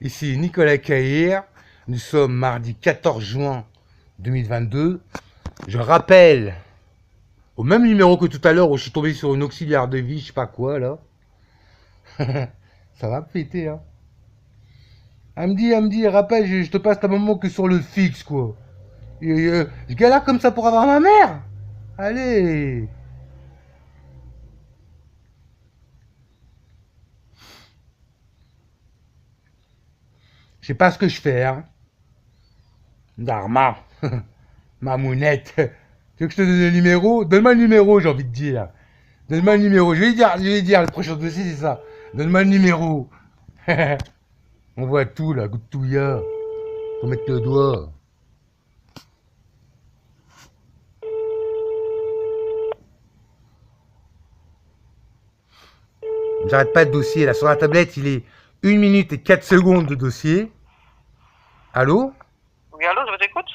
Ici Nicolas Caïr. Nous sommes mardi 14 juin 2022. Je rappelle au même numéro que tout à l'heure où je suis tombé sur une auxiliaire de vie, je sais pas quoi là. Ça va péter hein. Elle me dit, rappelle, je te passe ta maman que sur le fixe quoi. Je galère comme ça pour avoir ma mère. Allez. Je sais pas ce que je fais hein. Dharma. Ma mounette. Tu veux que je te donne le numéro? Donne-moi le numéro, j'ai envie de dire. Donne-moi le numéro. Je vais dire, le prochain dossier, c'est ça. Donne-moi le numéro. On voit tout, là, goutouilla. Faut mettre le doigt. J'arrête pas de dossier, là. Sur la tablette, il est 1 minute et 4 secondes de dossier. Allô? Oui, allô, je vous écoute.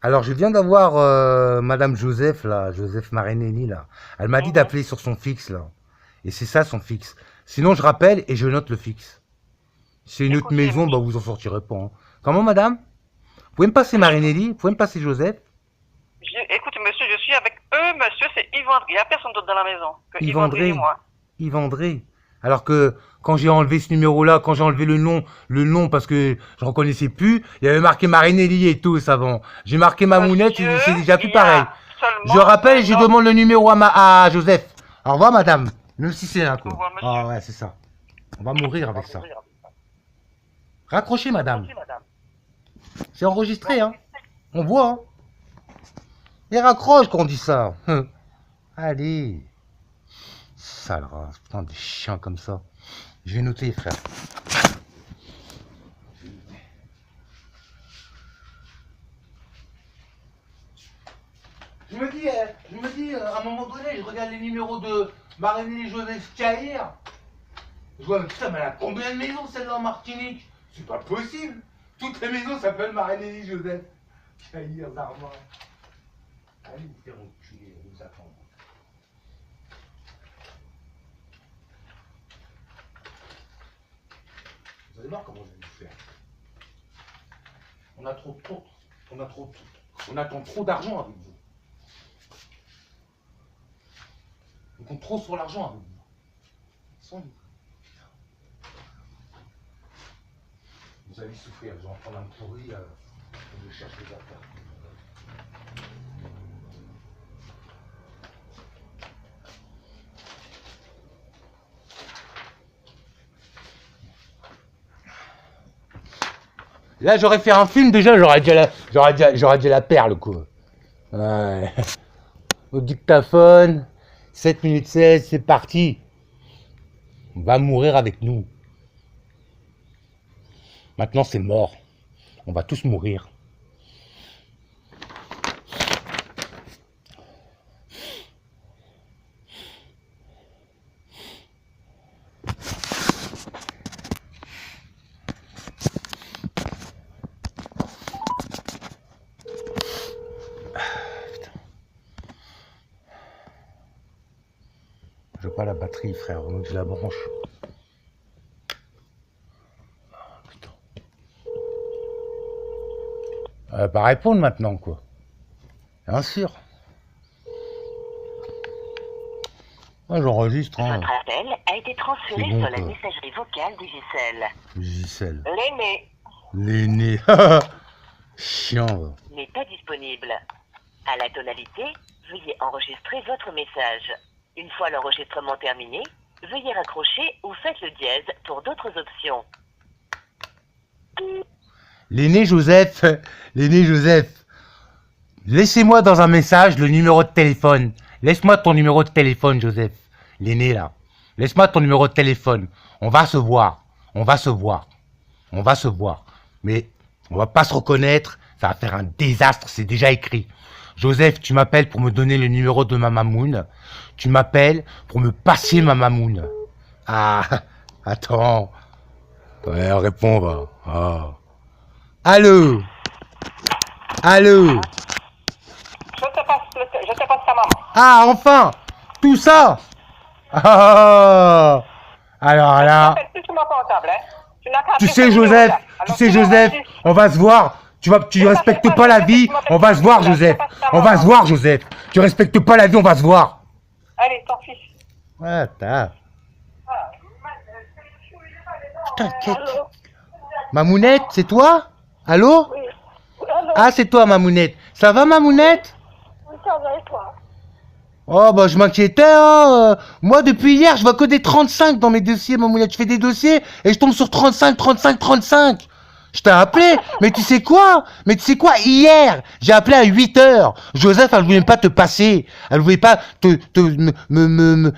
Alors, je viens d'avoir Madame Joseph, là, Joseph Marinelli, là. Elle m'a dit d'appeler sur son fixe, là. Et c'est ça, son fixe. Sinon, je rappelle et je note le fixe. Si c'est une autre maison, bah, vous en sortirez pas. Hein. Comment, madame? Vous pouvez me passer Marinelli? Vous pouvez me passer Joseph? Écoute, monsieur, je suis avec eux, monsieur, c'est Yves André. Il n'y a personne d'autre dans la maison que Yves Yves André et André. moi. Yves André. Alors que quand j'ai enlevé ce numéro-là, quand j'ai enlevé le nom parce que je reconnaissais plus, il y avait marqué Marinelli et tout avant. J'ai marqué ma mounette, c'est déjà plus pareil. Je rappelle, je demande le numéro à Joseph. Au revoir, madame. Même si c'est là, quoi. Ah ouais, c'est ça. On va mourir avec ça. Raccrochez, madame. C'est enregistré, hein. On voit, hein. Il raccroche quand on dit ça. Allez. Sale race, putain, des chiens comme ça. Je vais noter, frère. Je me dis, à un moment donné, je regarde les numéros de Marinelli Joseph Caïr. Je vois, putain, mais elle a combien de maisons celle-là en Martinique? C'est pas possible. Toutes les maisons s'appellent Marinelli Joseph Caïr, Darma. Allez, vous faire enculer, nous attendre. Vous allez voir comment je vais vous faire. On attend trop d'argent avec vous. On compte trop sur l'argent avec vous. Sans nous. Vous allez souffrir, je vais en prendre un pourri, je cherche des affaires. Là, j'aurais fait un film, déjà, j'aurais dit la perle, quoi. Ouais. Au dictaphone, 7 minutes 16, c'est parti. On va mourir avec nous. Maintenant, c'est mort. On va tous mourir. Je veux pas la batterie, frère, donc je la branche. Putain. Elle va pas répondre maintenant, quoi. Bien sûr. Moi, j'enregistre. Hein. Votre appel a été transféré bon, sur la quoi. messagerie vocale du Gisèle. Gisèle. L'aîné. L'aîné. Chiant, va. N'est pas disponible. À la tonalité, veuillez enregistrer votre message. Une fois l'enregistrement terminé, veuillez raccrocher ou faites le dièse pour d'autres options. L'aîné Joseph. L'aîné Joseph. Laissez-moi dans un message le numéro de téléphone. Laisse-moi ton numéro de téléphone, Joseph. L'aîné, là. Laisse-moi ton numéro de téléphone. On va se voir. On va se voir. On va se voir. Mais on va pas se reconnaître. Ça va faire un désastre. C'est déjà écrit. Joseph, tu m'appelles pour me donner le numéro de ma mamoune. Tu m'appelles pour me passer ma mamoune. Ah, attends. Ouais, réponds, va. Ah. Allô? Allô? Je te passe ta maman. Ah, enfin! Tout ça! Ah! Alors là... Appelle plus sur mon portable, hein. n'as qu'à Tu appeler sais, ce numéro-là. Joseph, tu Alors, sais, tu m'auras Joseph, dit. on va se voir. Tu respectes pas la vie, on va se voir, Joseph. On va se voir, Joseph. Tu respectes pas la vie, on va se voir. Allez, ton fils. Ah, t'as. Putain, Allô? Mamounette, c'est toi? Allô? Oui. Allô? Ah, c'est toi, Mamounette. Ça va, Mamounette? Oui, ça va et toi? Oh, bah, je m'inquiétais, hein. Moi, depuis hier, je vois que des 35 dans mes dossiers, Mamounette. Je fais des dossiers et je tombe sur 35, 35, 35. Je t'ai appelé, mais tu sais quoi? Hier, j'ai appelé à 8 heures. Joseph, elle voulait pas te passer. Elle voulait pas me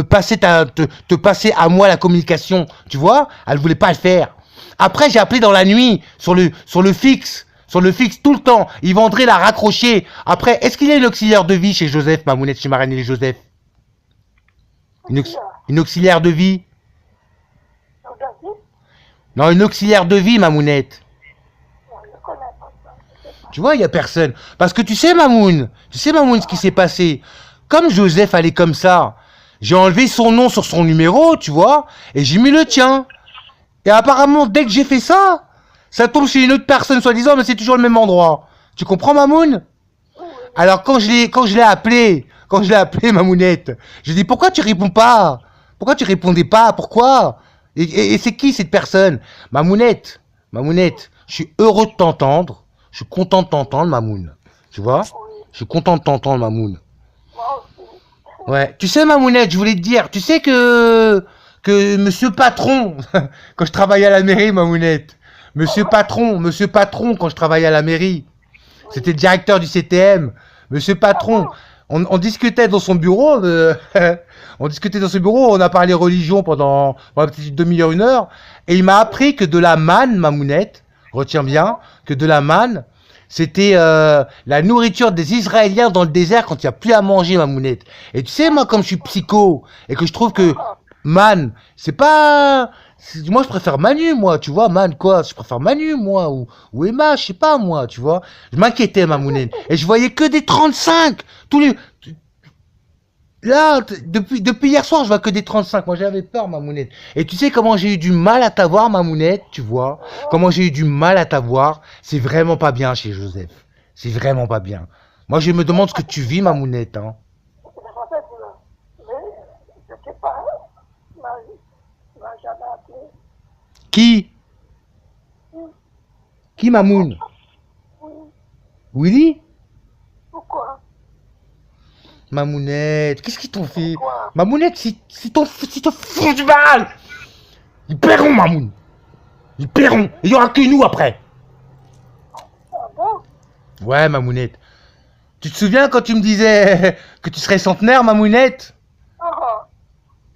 passer te passer à moi la communication. Tu vois? Elle voulait pas le faire. Après, j'ai appelé dans la nuit, sur le fixe. Sur le fixe, tout le temps. Yves André l'a raccroché. Après, est-ce qu'il y a une auxiliaire de vie chez Joseph, Mamounette, chez Marine et Joseph? Une auxiliaire de vie? Non, une auxiliaire de vie, Mamounette. Tu vois, il n'y a personne. Parce que tu sais, Mamoun, ce qui s'est passé. Comme Joseph allait comme ça, j'ai enlevé son nom sur son numéro, tu vois, et j'ai mis le tien. Et apparemment, dès que j'ai fait ça, ça tombe chez une autre personne, soi-disant, mais c'est toujours le même endroit. Tu comprends, Mamoun? Alors, quand je l'ai appelé, Mamounette, j'ai dit, pourquoi tu réponds pas? Pourquoi tu répondais pas? Pourquoi? Et c'est qui cette personne? Mamounette, je suis heureux de t'entendre. Je suis content de t'entendre, Mamoun. Tu vois? Je suis content de t'entendre, Mamoun. Ouais. Tu sais, Mamounette, je voulais te dire, tu sais que monsieur patron, quand je travaillais à la mairie, Mamounette, monsieur patron, quand je travaillais à la mairie, c'était le directeur du CTM, monsieur patron, on discutait dans son bureau, on a parlé religion pendant peut-être demi-heure, 1 heure, et il m'a appris que de la manne, Mamounette, retiens bien, que de la manne, c'était la nourriture des Israéliens dans le désert quand il n'y a plus à manger, Mamounette. Et tu sais, moi, comme je suis psycho, et que je trouve que man, c'est pas... Moi, je préfère Manu, moi, tu vois, man, quoi. Je préfère Manu, moi, ou Emma, je sais pas, moi, tu vois. Je m'inquiétais, Mamounette. Et je voyais que des 35. Là, depuis hier soir, je vois que des 35. Moi, j'avais peur, Mamounette. Et tu sais comment j'ai eu du mal à t'avoir, Mamounette, tu vois? Comment j'ai eu du mal à t'avoir? C'est vraiment pas bien chez Joseph. C'est vraiment pas bien. Moi, je me demande ce que tu vis, Mamounette, hein. Je sais pas. Il m'a jamais appelé. Qui? Qui, Mamoun? Oui. Willy? Pourquoi? Mamounette, qu'est-ce qu'ils t'ont fait? Pourquoi? Mamounette, si t'en fous du mal, ils paieront, Mamoun. Ils paieront. Il y aura que nous après. Ah bon? Ouais, Mamounette. Tu te souviens quand tu me disais que tu serais centenaire, Mamounette? Ah,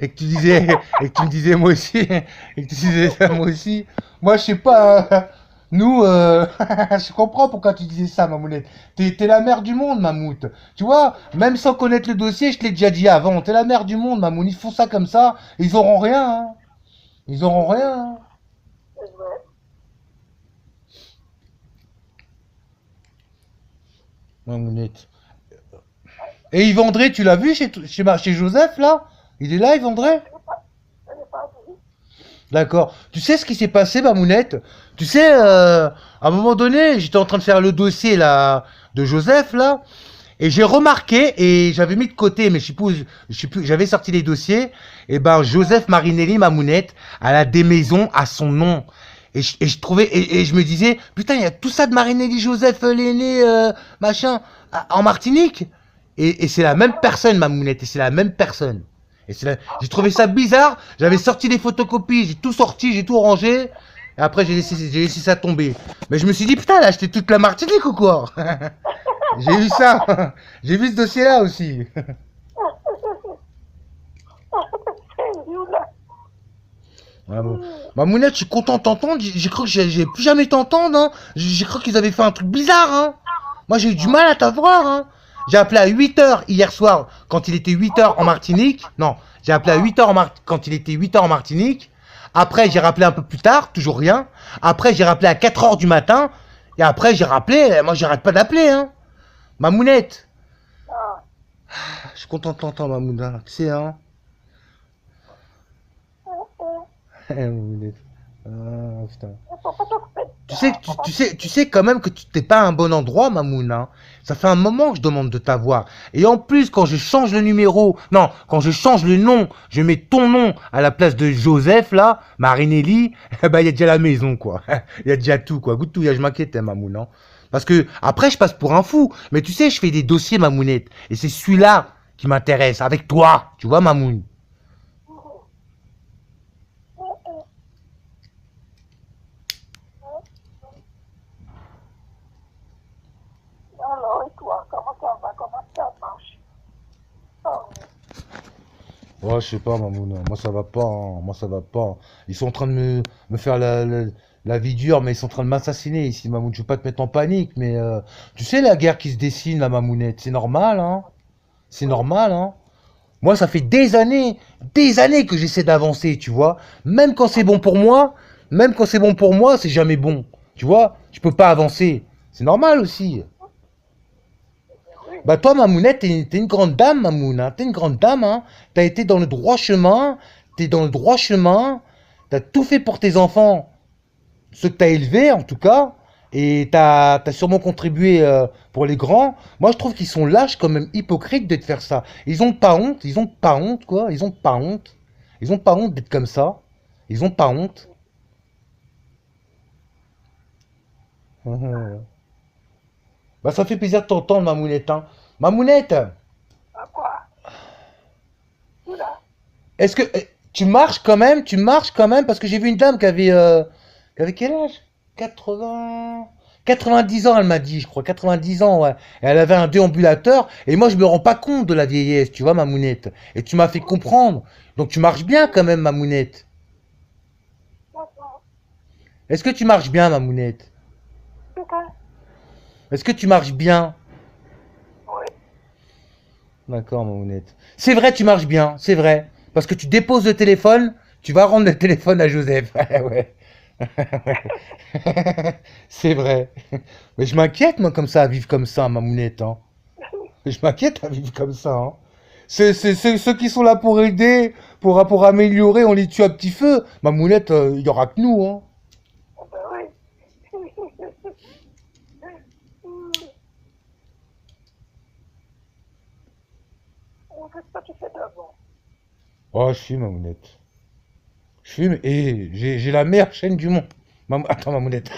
Et que tu me disais moi aussi, et que tu disais ça moi aussi. Moi, je sais pas, nous, je comprends pourquoi tu disais ça, Mamounette. T'es la mère du monde, Mamoute. Tu vois, même sans connaître le dossier, je te l'ai déjà dit avant, t'es la mère du monde, Mamoun. Ils font ça comme ça, ils auront rien, hein. Ils auront rien, hein. c'est vrai. Mamounette. Et Yves André, tu l'as vu chez Joseph, là? Il est là, Yves André? Je n'ai pas vu. D'accord. Tu sais ce qui s'est passé, Mamounette? Tu sais, à un moment donné, j'étais en train de faire le dossier là de Joseph là, et j'ai remarqué et j'avais mis de côté, mais je sais plus, j'avais sorti les dossiers. Et ben Joseph Marinelli, Mamounette, elle a des maisons à son nom. Et je trouvais et je me disais putain, il y a tout ça de Marinelli Joseph l'aîné machin en Martinique. Et c'est la même personne, Mamounette, et c'est la même personne. J'ai trouvé ça bizarre. J'avais sorti les photocopies, j'ai tout sorti, j'ai tout rangé. Et après, j'ai laissé ça tomber. Mais je me suis dit, putain, elle a acheté toute la Martinique ou quoi? J'ai vu ça. J'ai vu ce dossier-là aussi. C'est nul, là. Ouais, bon. Mamounette, je suis content de t'entendre. J'ai cru que j'ai plus jamais t'entendre. Hein. J'ai cru qu'ils avaient fait un truc bizarre. Hein. Moi, j'ai eu du mal à t'avoir. Hein. J'ai appelé à 8 heures hier soir quand il était 8 heures en Martinique. Non, j'ai appelé à 8 heures quand il était 8 heures en Martinique. Après, j'ai rappelé un peu plus tard, toujours rien. Après, j'ai rappelé à 4 heures du matin. Et après, j'ai rappelé. Moi, j'arrête pas d'appeler. Hein. Mamounette. Ah, Je suis content de t'entendre, Mamouna. Tu sais, hein. Mamounette. Putain. Faut pas t'occuper de Tu ça. sais, tu sais quand même que tu t'es pas à un bon endroit, Mamoun, hein. Ça fait un moment que je demande de t'avoir. Et en plus, quand je change le numéro, non, quand je change le nom, je mets ton nom à la place de Joseph, là, Marinelli, bah, il y a déjà la maison, quoi. Il y a déjà tout, quoi. Goûte tout, je m'inquiète, hein, Mamoun, hein. Parce que, après, je passe pour un fou. Mais tu sais, je fais des dossiers, Mamounette. Et c'est celui-là qui m'intéresse, avec toi. Tu vois, Mamoun? Alors, et toi, comment ça va? Comment ça marche? Oh, Ouais, je sais pas, Mamoun. Moi, ça va pas, hein. Moi, ça va pas. Ils sont en train de me faire la vie dure, mais ils sont en train de m'assassiner ici, Mamoun. Je veux pas te mettre en panique, mais tu sais la guerre qui se dessine, la Mamounette. C'est normal, hein. C'est normal, hein. Moi, ça fait des années que j'essaie d'avancer, tu vois. Même quand c'est bon pour moi, même quand c'est bon pour moi, c'est jamais bon. Tu vois, je peux pas avancer. C'est normal aussi. Bah toi, Mamounette, t'es une grande dame, Mamoun, hein. T'es une grande dame, hein. T'as été dans le droit chemin, t'es dans le droit chemin, t'as tout fait pour tes enfants, ceux que t'as élevés en tout cas, et t'as sûrement contribué pour les grands. Moi, je trouve qu'ils sont lâches, quand même hypocrites de te faire ça. Ils ont pas honte, quoi. Ils ont pas honte. Ils ont pas honte d'être comme ça. Ils ont pas honte. Bah ça fait plaisir de t'entendre, Mamounette, hein. Mamounette! à quoi? Là, Est-ce que tu marches quand même, parce que j'ai vu une dame qui avait quel âge? 80, 90 ans, elle m'a dit, je crois, 90 ans, ouais. Et elle avait un déambulateur, et moi je me rends pas compte de la vieillesse, tu vois, Mamounette. Et tu m'as fait comprendre. Donc tu marches bien quand même, Mamounette. maintenant, Est-ce que tu marches bien, Mamounette? c'est ça? Est-ce que tu marches bien? Oui. D'accord, Mamounette. C'est vrai, tu marches bien, c'est vrai. Parce que tu déposes le téléphone, tu vas rendre le téléphone à Joseph. Ouais. C'est vrai. Mais je m'inquiète, moi, comme ça, à vivre comme ça, Mamounette, hein. Je m'inquiète à vivre comme ça, hein. Ceux qui sont là pour aider, pour améliorer, on les tue à petit feu. Mamounette, il y aura que nous, hein. Ah ben oui. On fait pas tout fait d'avant. Oh, je suis Mamounette. Je fume et j'ai la meilleure chaîne du monde. Attends, Mamounette.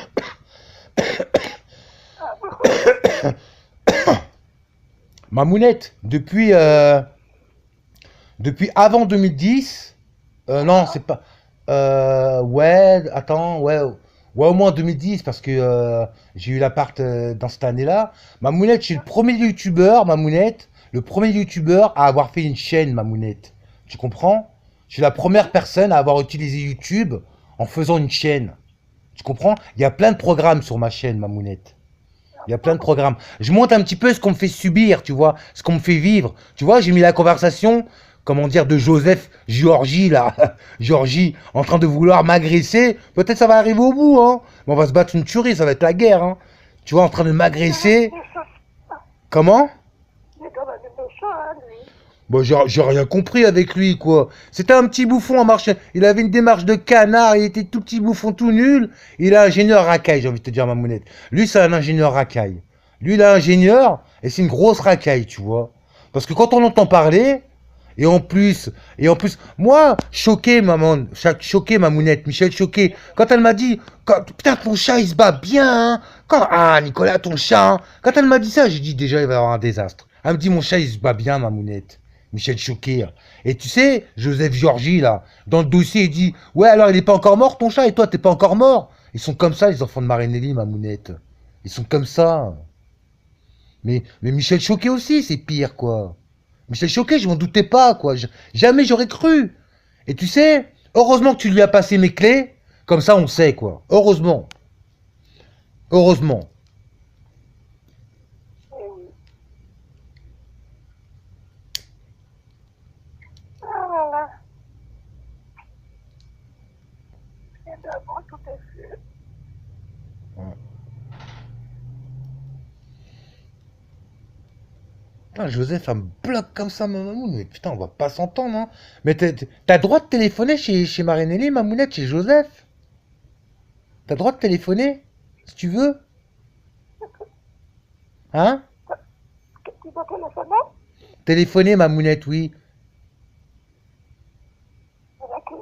Mamounette, depuis avant 2010, non, c'est pas. Ouais, attends, ouais, au moins 2010, parce que j'ai eu l'appart dans cette année-là. Mamounette, je suis le premier youtubeur, Mamounette, le premier youtubeur à avoir fait une chaîne, Mamounette. Tu comprends? Je suis la première personne à avoir utilisé YouTube en faisant une chaîne. Tu comprends? Il y a plein de programmes sur ma chaîne, Mamounette. Il y a plein de programmes. Je montre un petit peu ce qu'on me fait subir, tu vois, ce qu'on me fait vivre. Tu vois, j'ai mis la conversation, comment dire, de Joseph Georgie, là. Georgie, en train de vouloir m'agresser. Peut-être ça va arriver au bout, hein. Mais on va se battre une tuerie, ça va être la guerre, hein. Tu vois, en train de m'agresser. Comment? Il est quand même méchant, hein, lui. Bon, j'ai rien compris avec lui, quoi. C'était un petit bouffon en marche. Il avait une démarche de canard, il était tout petit bouffon, tout nul. Il est ingénieur racaille, j'ai envie de te dire, Mamounette. Lui, c'est un ingénieur racaille. Lui, il est ingénieur, et c'est une grosse racaille, tu vois. Parce que quand on entend parler, et en plus, moi, choqué, choqué, Mamounette, Michel choqué, quand elle m'a dit, putain, ton chat, il se bat bien, hein. Nicolas, ton chat, hein. Quand elle m'a dit ça, j'ai dit, déjà, il va y avoir un désastre. Elle me dit, mon chat, il se bat bien, Mamounette. Michel choqué. Et tu sais, Joseph Georgie, là, dans le dossier, il dit, ouais, alors il est pas encore mort, ton chat, et toi, t'es pas encore mort. Ils sont comme ça, les enfants de Marinelli, Mamounette. Ils sont comme ça. Mais Michel Choquet aussi, c'est pire, quoi. Michel Choquet, je m'en doutais pas, quoi. Jamais j'aurais cru. Et tu sais, heureusement que tu lui as passé mes clés. Comme ça, on sait, quoi. Heureusement. Heureusement. Eh oui. Ah là là. Et d'avant, tout est fait. Putain, Joseph, elle me bloque comme ça, ma mamoune. Mais putain, on va pas s'entendre, hein. Mais t'as le droit de téléphoner chez Marinelli, Mamounette, chez Joseph? T'as le droit de téléphoner, si tu veux. Hein? Tu dois téléphoner? Téléphoner, Mamounette, oui. Avec qui?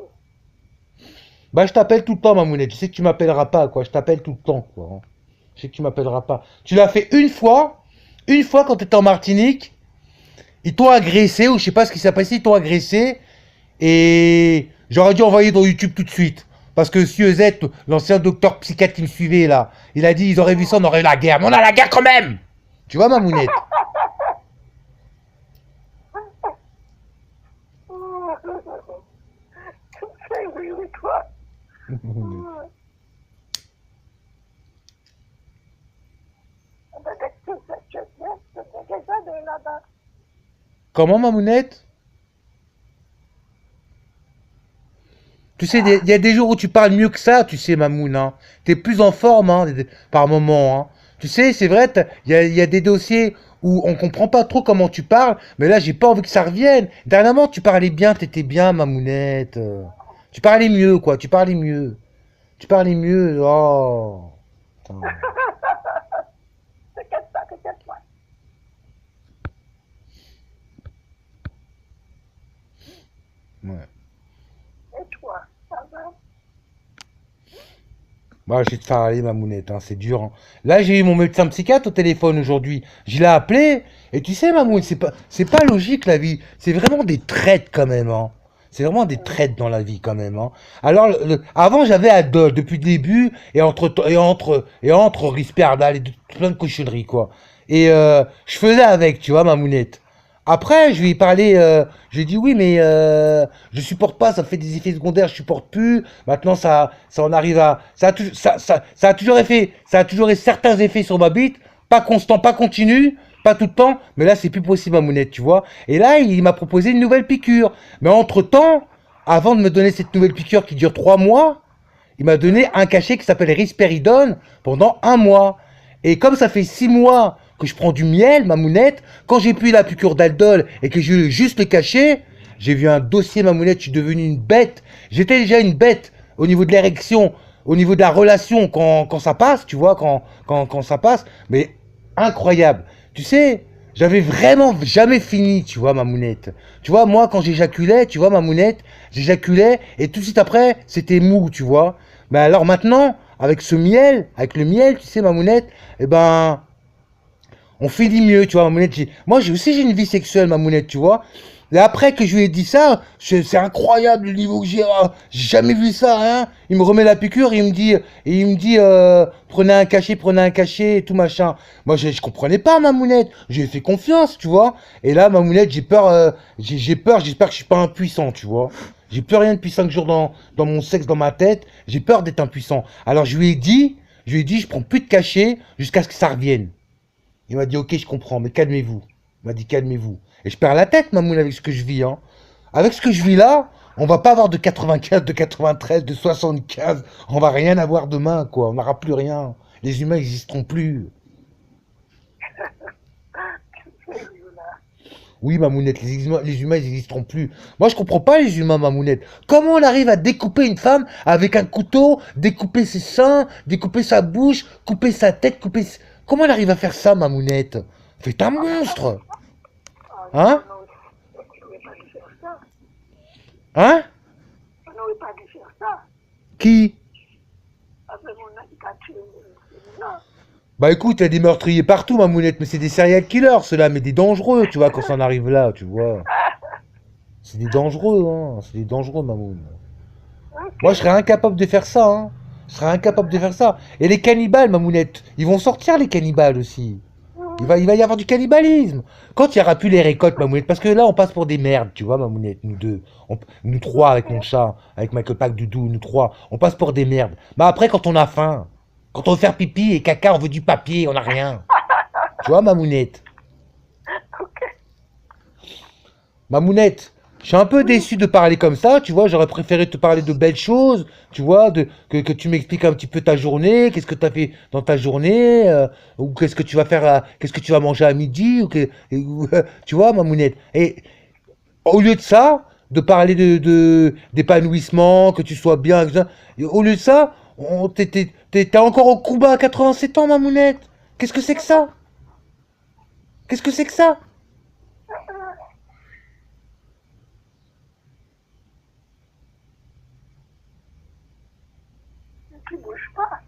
Bah, je t'appelle tout le temps, Mamounette. Tu sais que tu m'appelleras pas, quoi. Je t'appelle tout le temps, quoi. Hein. Je sais que tu m'appelleras pas. Tu l'as fait une fois quand t'étais en Martinique. Ils t'ont agressé, ou je sais pas ce qui s'est passé, ils t'ont agressé. Et j'aurais dû envoyer dans YouTube tout de suite. Parce que Sieuset, l'ancien docteur psychiatre qui me suivait, là, il a dit, ils auraient vu ça, on aurait eu la guerre. Mais on a la guerre quand même! Tu vois, Mamounette? C'est oui, oui, toi. Là-bas. Comment, Mamounette? Tu sais, il y a des jours où tu parles mieux que ça, tu sais, Mamoun, hein. T'es plus en forme, hein, par moment, hein. Tu sais, c'est vrai, il y a des dossiers où on comprend pas trop comment tu parles, mais là, j'ai pas envie que ça revienne. Dernièrement, tu parlais bien, t'étais bien, Mamounette. Tu parlais mieux, quoi, tu parlais mieux. Tu parlais mieux, oh. Putain. T'inquiète pas, t'inquiète pas. Ouais. Et toi, ça va? Bah, je vais te faire aller, Mamounette, hein, c'est dur, hein. Là, j'ai eu mon médecin psychiatre au téléphone aujourd'hui. Je l'ai appelé, et tu sais, Mamoun, c'est pas logique, la vie. C'est vraiment des traites, quand même, hein. C'est vraiment des traites dans la vie, quand même, hein. Alors, avant, j'avais Adol, depuis le début, et entre Risperdal, et plein de cochonneries, quoi. Et, je faisais avec, tu vois, Mamounette. Après, je lui ai parlé, je lui ai dit oui, mais je supporte pas, ça fait des effets secondaires, je supporte plus. Maintenant, ça en arrive à, ça a toujours eu certains effets sur ma bite, pas constant, pas continu, pas tout le temps. Mais là, c'est plus possible, Mamounette, tu vois. Et là, il m'a proposé une nouvelle piqûre. Mais entre temps, avant de me donner cette nouvelle piqûre qui dure 3 mois, il m'a donné un cachet qui s'appelle Risperidone pendant 1 mois. Et comme ça fait 6 mois que je prends du miel, Mamounette, quand j'ai pris la piqûre d'Aldol et que j'ai eu juste le cachet, j'ai vu un dossier, Mamounette, je suis devenu une bête. J'étais déjà une bête au niveau de l'érection, au niveau de la relation quand ça passe, tu vois, quand ça passe. Mais incroyable. Tu sais, j'avais vraiment jamais fini, tu vois, Mamounette. Tu vois, moi, quand j'éjaculais, tu vois, Mamounette, j'éjaculais et tout de suite après, c'était mou, tu vois. Mais alors maintenant, avec ce miel, avec le miel, tu sais, Mamounette, eh ben, on finit mieux, tu vois, Mamounette. Moi, j'ai une vie sexuelle, Mamounette, tu vois. Et après que je lui ai dit ça, c'est incroyable le niveau que j'ai. J'ai jamais vu ça, hein. Il me remet la piqûre et il me dit, prenez un cachet et tout machin. Moi, je comprenais pas, Mamounette. J'ai fait confiance, tu vois. Et là, Mamounette, j'ai peur, j'espère que je suis pas impuissant, tu vois. J'ai plus rien depuis 5 jours dans mon sexe, dans ma tête. J'ai peur d'être impuissant. Alors, je lui ai dit, je prends plus de cachet jusqu'à ce que ça revienne. Il m'a dit, ok, je comprends, mais calmez-vous. Il m'a dit, calmez-vous. Et je perds la tête, Mamoun, avec ce que je vis, hein. Avec ce que je vis là, on va pas avoir de 95, de 93, de 75. On va rien avoir demain, quoi. On n'aura plus rien. Les humains n'existeront plus. Oui, Mamounette, les humains ils n'existeront plus. Moi, je comprends pas les humains, Mamounette. Comment on arrive à découper une femme avec un couteau, découper ses seins, découper sa bouche, couper sa tête, Comment on arrive à faire ça, Mamounette? C'est un monstre. Hein? On n'aurait pas dû faire ça. Hein? On n'aurait pas dû faire ça. Qui? Avec mon handicapé. Non. Bah écoute, il y a des meurtriers partout, Mamounette, mais c'est des serial killers, ceux-là, mais des dangereux, tu vois, quand ça en arrive là, tu vois. C'est des dangereux, hein. C'est des dangereux, Mamoun. Moi, je serais incapable de faire ça, hein. Je serais incapable de faire ça. Et les cannibales, Mamounette, ils vont sortir, les cannibales aussi. Il va y avoir du cannibalisme. Quand il n'y aura plus les récoltes, Mamounette, parce que là, on passe pour des merdes, tu vois, Mamounette, nous deux. Nous trois, avec mon chat, avec Michael Pack Doudou, nous trois, on passe pour des merdes. Mais après, quand on a faim, quand on veut faire pipi et caca, on veut du papier, on n'a rien. Tu vois, Mamounette? Mamounette, je suis un peu déçu de parler comme ça, tu vois, j'aurais préféré te parler de belles choses, tu vois, que tu m'expliques un petit peu ta journée, qu'est-ce que tu as fait dans ta journée, ou qu'est-ce que tu vas faire, qu'est-ce que tu vas manger à midi, tu vois, Mamounette. Et au lieu de ça, de parler d'épanouissement, que tu sois bien, etc., au lieu de ça, T'es encore au Cuba à 87 ans, Mamounette. Qu'est-ce que c'est que ça? Qu'est-ce que c'est que ça? Tu bouges pas.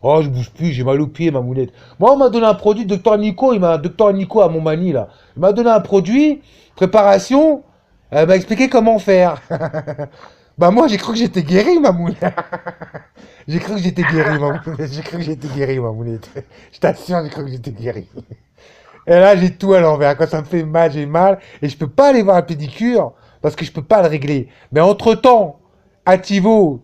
Oh, je bouge plus, j'ai mal aux pieds, Mamounette. Moi, on m'a donné un produit, docteur Nico à Montmagny, là. Il m'a donné un produit, préparation, elle m'a expliqué comment faire. Bah, moi, j'ai cru que j'étais guéri, Mamounette. J'ai cru que j'étais guéri, Mamounette. J'ai cru que j'étais guéri, Mamounette. Je t'assure, j'ai cru que j'étais guéri. Et là, j'ai tout à l'envers. Quand ça me fait mal, j'ai mal. Et je peux pas aller voir un pédicure parce que je peux pas le régler. Mais entre-temps, Ativo,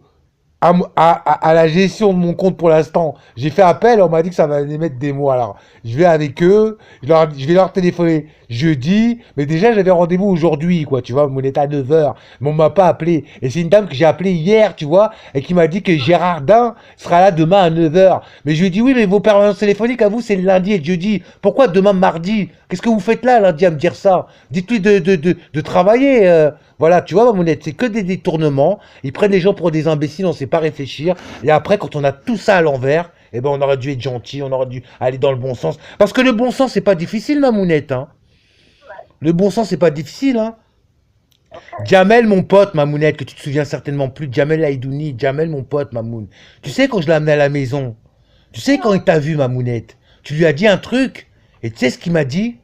à la gestion de mon compte pour l'instant, j'ai fait appel, on m'a dit que ça va les mettre des mois. Alors, je vais avec eux, je vais leur téléphoner jeudi, mais déjà j'avais rendez-vous aujourd'hui, quoi, tu vois, mon état à 9h, mais on m'a pas appelé. Et c'est une dame que j'ai appelée hier, tu vois, et qui m'a dit que Gérardin sera là demain à 9h. Mais je lui ai dit, oui, mais vos permanences téléphoniques à vous, c'est le lundi et le jeudi. Pourquoi demain mardi? Qu'est-ce que vous faites là, lundi, à me dire ça? Dites-lui de travailler, voilà, tu vois, Mamounette, c'est que des détournements. Ils prennent les gens pour des imbéciles, on sait pas réfléchir. Et après, quand on a tout ça à l'envers, eh ben, on aurait dû être gentil, on aurait dû aller dans le bon sens. Parce que le bon sens, c'est pas difficile, Mamounette, hein. Le bon sens, c'est pas difficile, hein. Jamel, mon pote, Mamounette, que tu te souviens certainement plus. Jamel Aïdouni, Jamel, mon pote, Mamoun. Tu sais, quand je l'ai amené à la maison, tu sais, quand il t'a vu, Mamounette, tu lui as dit un truc, et tu sais ce qu'il m'a dit?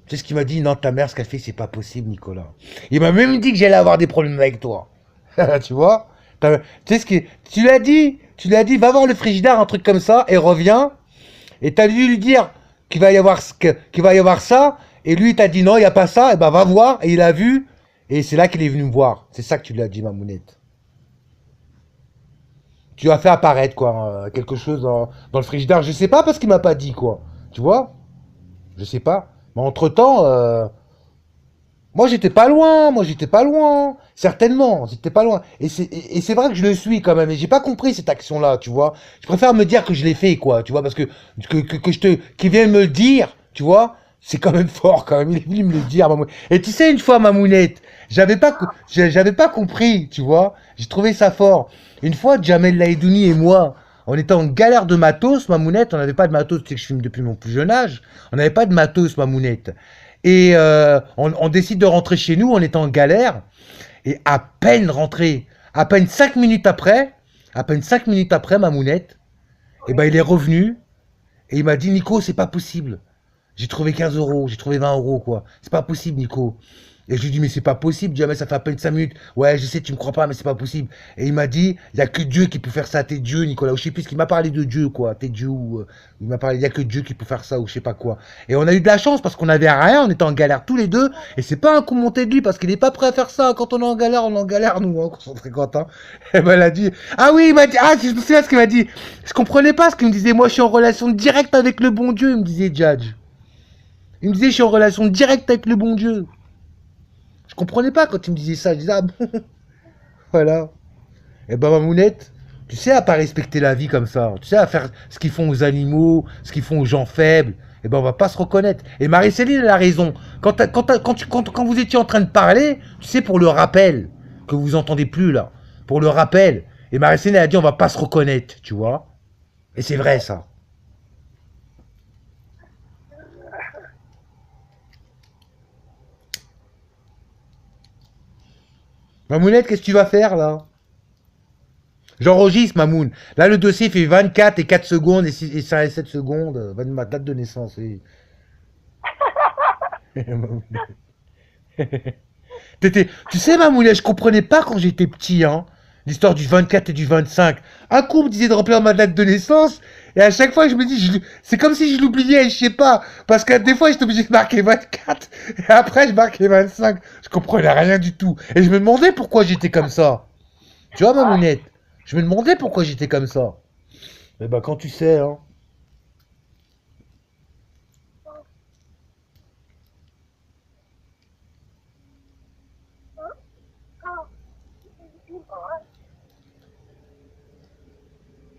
Tu sais ce qu'il m'a dit? Non, ta mère, ce qu'elle fait, c'est pas possible, Nicolas. Il m'a même dit que j'allais avoir des problèmes avec toi. Tu vois? Tu sais ce que tu lui as dit, va voir le frigidaire, un truc comme ça, et reviens. Et t'as dû lui dire qu'il va y avoir ça, et lui il t'a dit non, il y a pas ça, et ben va voir, et il a vu, et c'est là qu'il est venu me voir. C'est ça que tu lui as dit, Mamounette. Tu as fait apparaître quoi, quelque chose dans le frigidaire. Je sais pas parce qu'il m'a pas dit quoi. Tu vois? Je sais pas. Mais entre temps, moi j'étais pas loin, certainement, j'étais pas loin. Et c'est vrai que je le suis quand même, et j'ai pas compris cette action-là, tu vois. Je préfère me dire que je l'ai fait, quoi, tu vois, parce que qu'il vienne me le dire, tu vois, c'est quand même fort, quand même, il est venu me le dire, Mamounette. Et tu sais, une fois, Mamounette, j'avais pas compris, tu vois, j'ai trouvé ça fort. Une fois, Jamel Laïdouni et moi, on était en galère de matos, Mamounette, on n'avait pas de matos, tu sais que je filme depuis mon plus jeune âge, on n'avait pas de matos, Mamounette. Et on décide de rentrer chez nous, on est en galère. Et à peine rentré, à peine 5 minutes après, Mamounette, et ben il est revenu et il m'a dit Nico, c'est pas possible. J'ai trouvé 15 euros, j'ai trouvé 20 euros, quoi. C'est pas possible, Nico. Et je lui dis, mais c'est pas possible, jamais ça fait à peine 5 minutes. Ouais, je sais, tu me crois pas, mais c'est pas possible. Et il m'a dit, il y a que Dieu qui peut faire ça, t'es Dieu, Nicolas. Ou je sais plus ce qu'il m'a parlé de Dieu, quoi. T'es Dieu ou. Il m'a parlé, il y a que Dieu qui peut faire ça, ou je sais pas quoi. Et on a eu de la chance parce qu'on avait rien, on était en galère tous les deux. Et c'est pas un coup monté de lui parce qu'il est pas prêt à faire ça. Quand on est en galère, nous, hein, quand on fréquente, hein. Et ben, elle a dit, ah oui, il m'a dit, ah, je me souviens ce qu'il m'a dit. Je comprenais pas ce qu'il me disait. Moi, je suis en relation directe avec le bon Dieu, il me disait, Judge. Il me disait, je suis en relation directe avec le bon Dieu. Je comprenais pas quand il me disait ça. Je disais, ah bon, voilà. Et ben, Mamounette, tu sais, à pas respecter la vie comme ça, tu sais, à faire ce qu'ils font aux animaux, ce qu'ils font aux gens faibles, et ben, on va pas se reconnaître. Et Marie-Céline, elle a raison. Quand vous étiez en train de parler, tu sais, pour le rappel, que vous entendez plus là, pour le rappel, et Marie-Céline, elle a dit, on va pas se reconnaître, tu vois. Et c'est vrai, ça. Mamounette, qu'est-ce que tu vas faire là? J'enregistre, Mamoun. Là, le dossier fait 24 et 4 secondes et, 6, et 7 secondes. Ma date de naissance. Oui. Tu sais, Mamounette, je comprenais pas quand j'étais petit, hein. L'histoire du 24 et du 25. Un coup me disait de remplir ma date de naissance. Et à chaque fois, je me dis, c'est comme si je l'oubliais, je sais pas. Parce que des fois, j'étais obligé de marquer 24. Et après, je marquais 25. Je comprenais rien du tout. Et je me demandais pourquoi j'étais comme ça. Tu vois, Mamounette? Je me demandais pourquoi j'étais comme ça. Mais bah, quand tu sais, hein.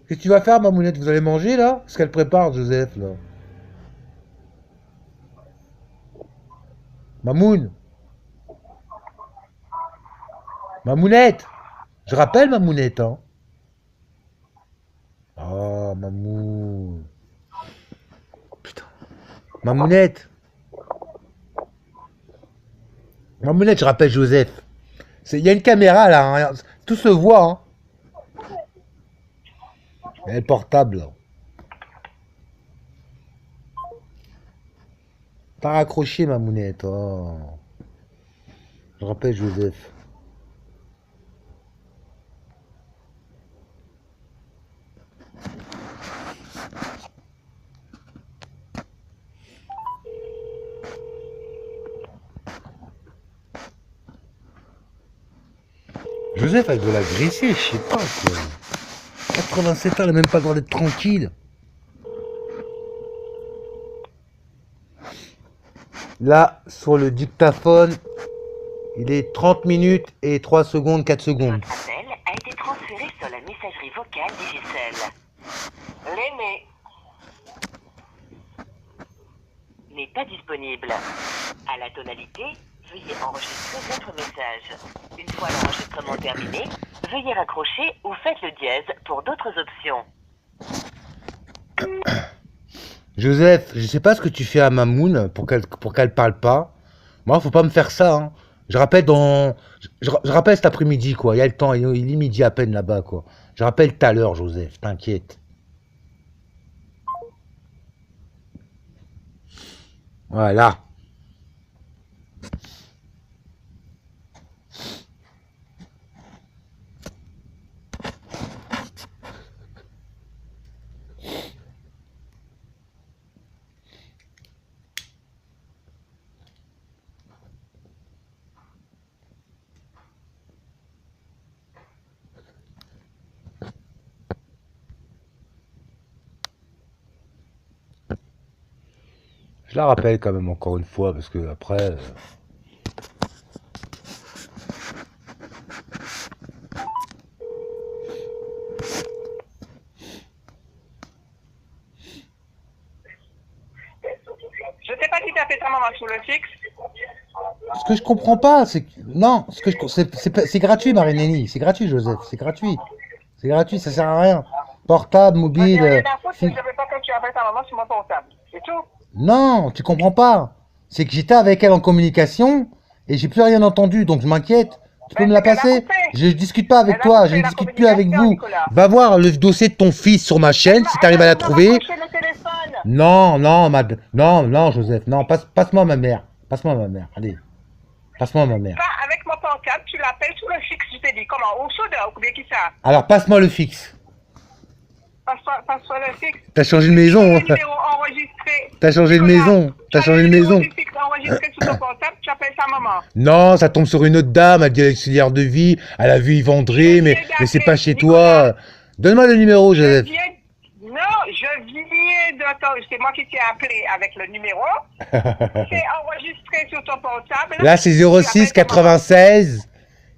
Qu'est-ce que tu vas faire, Mamounette? Vous allez manger, là? Ce qu'elle prépare, Joseph, là. Mamoun. Mamounette. Je rappelle, Mamounette, hein. Mamounette. Mamounette, je rappelle Joseph. Il y a une caméra là, hein. Tout se voit. Hein. Elle est portable. Là. T'as raccroché Mamounette. Oh. Je rappelle Joseph. Joseph, elle doit l'agresser, je sais pas quoi. 87 ans, elle a même pas le droit d'être tranquille. Là, sur le dictaphone, il est 30 minutes et 3 secondes, 4 secondes. Votre appel a été transféré sur la messagerie vocale Digicel. L'aîné. N'est pas disponible. À la tonalité, veuillez enregistrer votre message. Une fois l'enregistrement terminé, veuillez raccrocher ou faites le dièse pour d'autres options. Joseph, je sais pas ce que tu fais à Mamoun pour qu'elle parle pas. Moi, faut pas me faire ça. Hein. Je rappelle je rappelle cet après-midi quoi. Il y a le temps, il est midi à peine là-bas quoi. Je rappelle tout à l'heure, Joseph. T'inquiète. Voilà. Je la rappelle quand même encore une fois parce que après. Je sais pas si t'as fait ta maman sur le fixe. Ce que je comprends pas, c'est que non, c'est gratuit, Marie-Nénie, c'est gratuit, Joseph, c'est gratuit, ça sert à rien. Portable, J'ai mobile. rien à foutre, je veux pas que tu appelles ta maman sur mon portable. C'est tout. Non, tu comprends pas. C'est que j'étais avec elle en communication et j'ai plus rien entendu, donc je m'inquiète. Tu peux Ben, me la c'est qu'elle a passer? coupé. Je discute pas avec Elle a toi, coupé je ne la discute plus avec communication, vous. Nicolas. Va voir le dossier de ton fils sur ma chaîne si tu arrives à la trouver. Le téléphone. Non, non, Joseph, non, passe-moi ma mère. Passe-moi ma mère, allez. Passe-moi ma mère. Pas avec mon portable, tu l'appelles sur le fixe, je t'ai dit. Comment? Au soda, ou bien qui ça? Alors passe-moi le fixe. Passe-toi le fixe. T'as changé de Le maison. numéro enregistré. T'as changé de Nicolas, maison. T'as tu as changé le de numéro maison. du fixe enregistré sur ton portable, tu appelles ta maman. Non, ça tombe sur une autre dame, elle dit auxiliaire de vie, elle a vu Yves André, mais c'est pas chez toi. Donne-moi le numéro, Joseph. Je viens de... C'est moi qui t'ai appelé avec le numéro. C'est enregistré sur ton portable. Là, c'est 06 96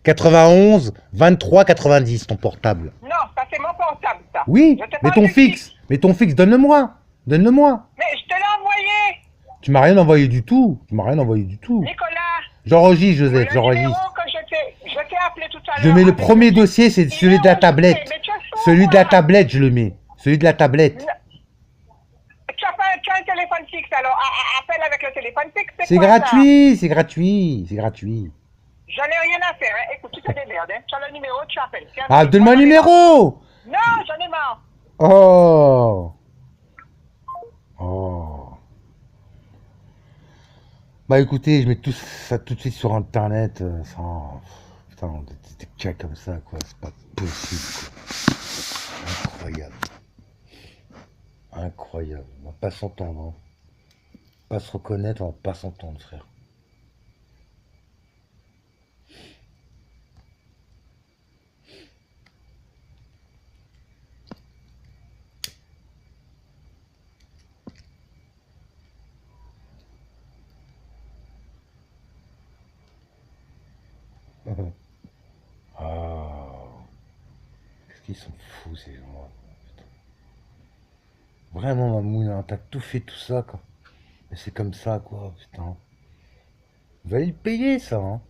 91 23 90, ton portable. Non, ça c'est mon portable, ça. Oui, Je te mais parle ton du fixe, donne-le-moi. Donne-le-moi. Mais je te l'ai envoyé. Tu m'as rien envoyé du tout. Nicolas. J'enregistre, Joseph, Le j'enregistre. numéro que je t'ai appelé tout à l'heure. Je mets le avec premier dossier, c'est Il celui est de la enregistré, tablette. mais tu as sourd, Celui de la moi. tablette, je le mets. Celui de la tablette. Tu as un téléphone fixe, alors appelle avec le téléphone fixe. C'est quoi, gratuit, c'est gratuit, c'est gratuit. ça? J'en ai rien à faire. Hein. Écoute, tu te démerdes. Hein. Tu as le numéro, tu appelles. Ah, donne-moi le numéro. Non, j'en ai marre. Oh. Oh. Bah écoutez, je mets tout ça tout de suite sur internet sans... Putain, des cas comme ça, quoi. C'est pas possible, quoi. Incroyable. Incroyable. On va pas s'entendre, hein. Pas se reconnaître, on va pas s'entendre, frère. Ah. Qu'est-ce qu'ils sont fous, ces gens-là. Putain. Vraiment, Mamoun, t'as tout fait tout ça, quoi. Mais c'est comme ça, quoi, putain. Vous allez le payer, ça, hein.